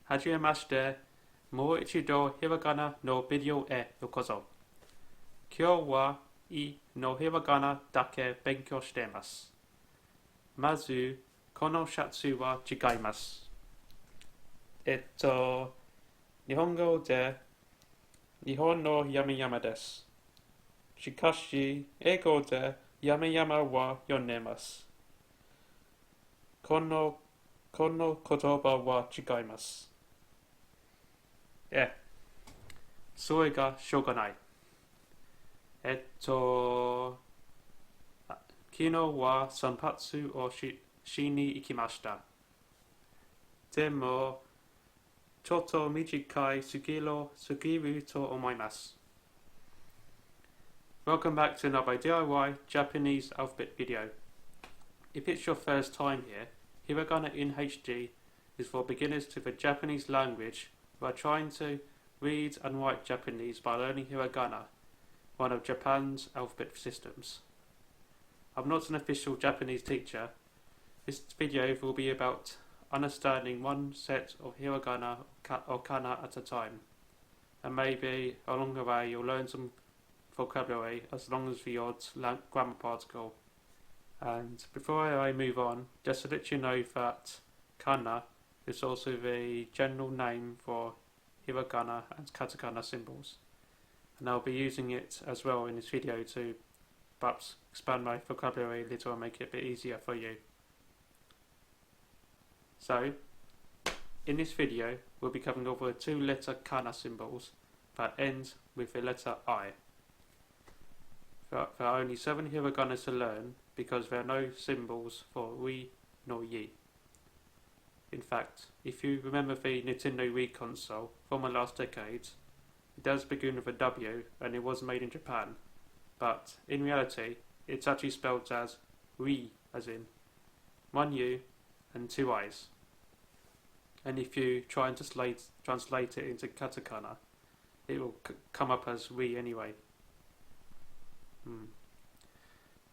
はじめまして。もう一度ひらがなのビデオへようこそ。今日はいのひらがなだけ勉強しています。まず、このシャツは違います。日本語で日本の山々です。しかし、英語で山々は読んでいます。この言葉は違います。それがしょうがない。昨日は散髪をしに行きました。でも、ちょっと短いすぎると思います。Welcome back to another DIY Japanese alphabet video. If it's your first time here, Hiragana in HD is for beginners to the Japanese language who are trying to read and write Japanese by learning Hiragana, one of Japan's alphabet systems. I'm not an official Japanese teacher. This video will be about understanding one set of Hiragana or kana at a time, and maybe along the way you'll learn some vocabulary as long as the odd grammar particle. And before I move on, just to let you know that kana is also the general name for Hiragana and katakana symbols, and I'll be using it as well in this video to perhaps expand my vocabulary a little and make it a bit easier for you. So, in this video, we'll be covering over 2-letter kana symbols that end with the letter I. There are only 7 hiragana to learn because there are no symbols for Wii nor Yi. In fact, if you remember the Nintendo Wii console from the last decade, it does begin with a W and it was made in Japan, but in reality, it's actually spelled as Wii, as in 1 U and 2 I's. And if you try and translate it into katakana, it will come up as Wii anyway.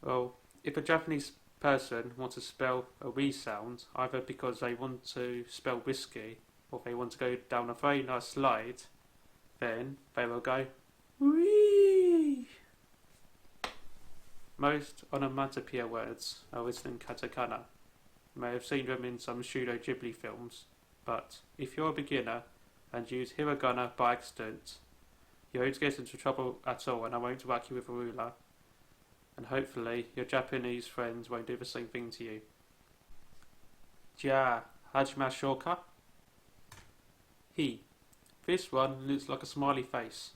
Well, if a Japanese person wants to spell a Wii sound, either because they want to spell whiskey or they want to go down a very nice slide, then they will go Wii. Most onomatopoeia words are written in katakana. You may have seen them in some Studio Ghibli films, but if you're a beginner and use hiragana by accident, you won't get into trouble at all, and I won't whack you with a ruler. And hopefully your Japanese friends won't do the same thing to you. じゃあ、始めましょうか? He. This one looks like a smiley face.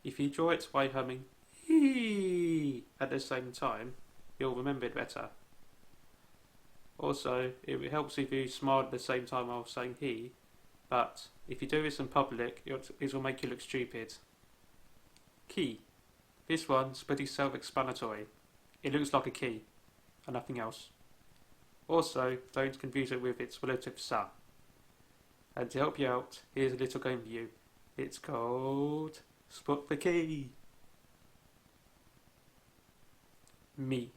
If you draw it by humming he at the same time, you'll remember it better. Also, it helps if you smile at the same time while saying he, but if you do this in public, it will make you look stupid. Key. This one's pretty self-explanatory. It looks like a key, and nothing else. Also, don't confuse it with its relative sa. And to help you out, here's a little game for you. It's called Spot the Key. Me.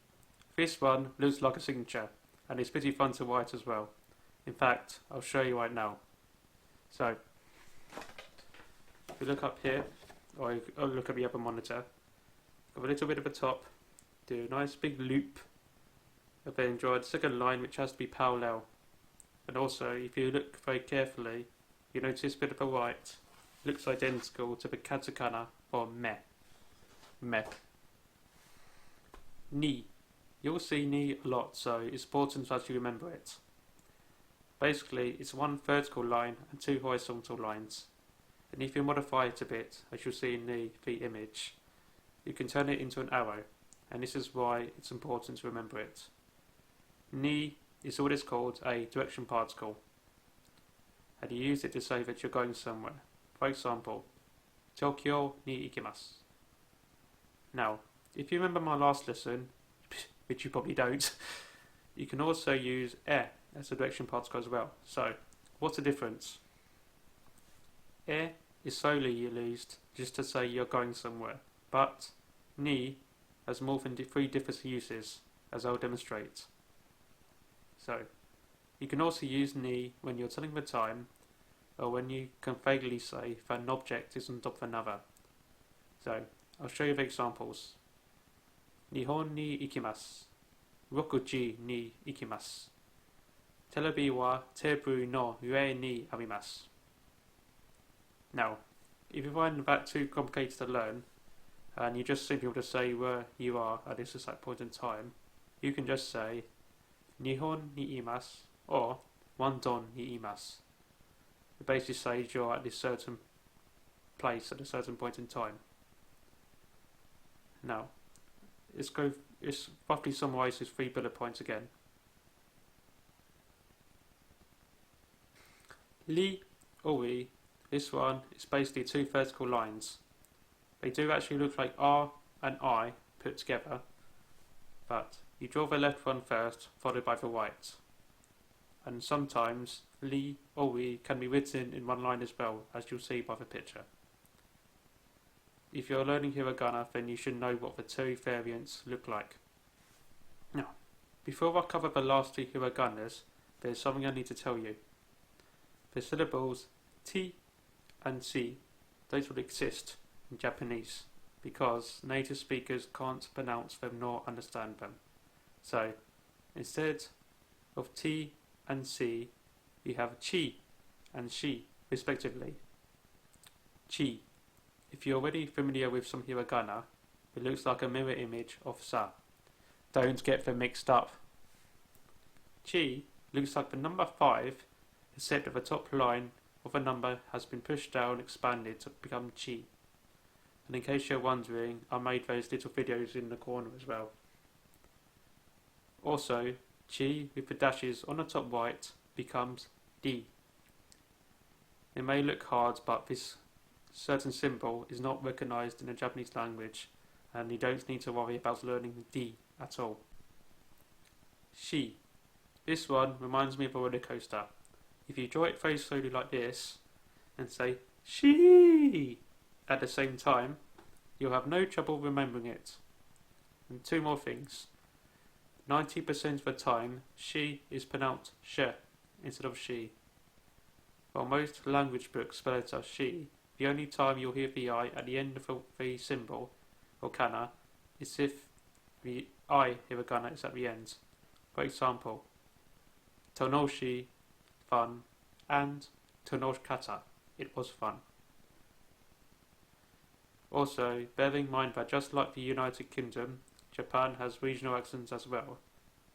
This one looks like a signature, and it's pretty fun to write as well. In fact, I'll show you right now. So, if you look up here, or look at the upper monitor, have a little bit of a top, do a nice big loop, and then draw a second line which has to be parallel. And also, if you look very carefully, you notice this bit of the right looks identical to the katakana for me. Me. Ni. You'll see ni a lot, so it's important that you remember it. Basically, it's one vertical line and 2 horizontal lines. And if you modify it a bit, as you'll see in the image, you can turn it into an arrow, and this is why it's important to remember it. Ni is what is called a direction particle, and you use it to say that you're going somewhere. For example, Tokyo ni ikimasu. Now, if you remember my last lesson, which you probably don't, you can also use as a direction particle as well. So, what's the difference? Is solely used just to say you're going somewhere, but ni has more than 3 different uses, as I'll demonstrate. So, you can also use ni when you're telling the time, or when you can vaguely say that an object is on top of another. So, I'll show you the examples. Nihon ni ikimasu. Rokuji ni ikimasu. Terebi wa tebu no ue ni arimasu. Now, if you find that too complicated to learn, and you just simply want to say where you are at this exact point in time, you can just say Nihon ni imasu or Wandon ni imasu. It basically says you're at this certain place at a certain point in time. Now, let's roughly summarise these 3 bullet points again. Li or we, this one is basically 2 vertical lines. They do actually look like R and I put together, but you draw the left one first, followed by the right. And sometimes li or we can be written in one line as well, as you'll see by the picture. If you're learning hiragana, then you should know what the 2 variants look like. Now, before I cover the last 2 hiraganas, there's something I need to tell you. The syllables T and C, those will exist in Japanese, because native speakers can't pronounce them nor understand them. So, instead of T and C, you have chi and shi, respectively. Chi. If you're already familiar with some hiragana, it looks like a mirror image of sa. Don't get them mixed up. Chi looks like the number 5, except that the top line of a number has been pushed down and expanded to become chi. And in case you're wondering, I made those little videos in the corner as well. Also, chi with the dashes on the top right becomes di. It may look hard, but this certain symbol is not recognised in the Japanese language, and you don't need to worry about learning di at all. Shi. This one reminds me of a roller coaster. If you draw it very slowly like this, and say shi at the same time, you'll have no trouble remembering it. And 2 more things. 90% of the time, she is pronounced sh instead of she. While most language books spell it as she, the only time you'll hear the I at the end of the symbol, or kana, is if the I hiragana is at the end. For example, tonoshi, fun, and tonoshikata, it was fun. Also, bear in mind that just like the United Kingdom, Japan has regional accents as well,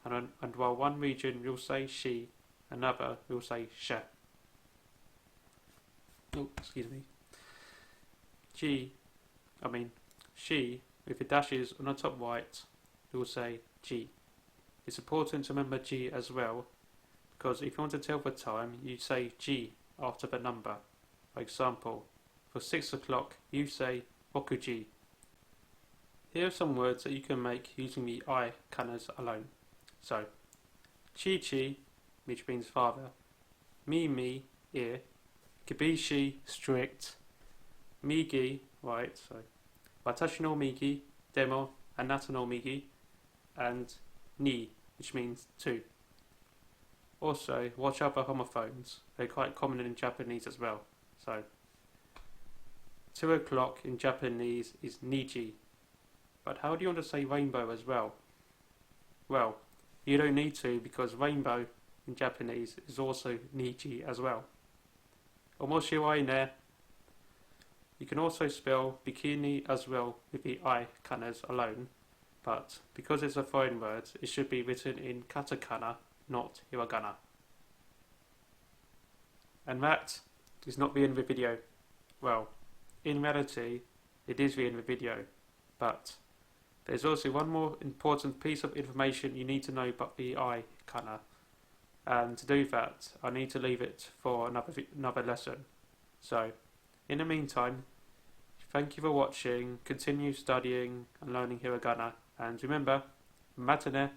and while one region will say she, another will say she. Oh, excuse me. She, with the dashes on the top right, will say G. It's important to remember G as well, because if you want to tell the time, you say G after the number. For example, for 6 o'clock, you say Rokuji. Here are some words that you can make using the I kanas alone. So, chi, which means father, mi, ear, kibishi, strict, migi, right, so watashi no migi, demo, anata no migi, and ni, which means 2. Also, watch out for homophones. They're quite common in Japanese as well. So, 2 o'clock in Japanese is niji. But how do you want to say rainbow as well? Well, you don't need to, because rainbow in Japanese is also niji as well. Omoshirai ne. You can also spell bikini as well with the I kanas alone, but because it's a foreign word, it should be written in katakana, not hiragana. And that is not the end of the video. Well, in reality, it is the end of the video, but there's also one more important piece of information you need to know about the I kana, and to do that, I need to leave it for another lesson. So, in the meantime, thank you for watching, continue studying and learning hiragana, and remember, matane.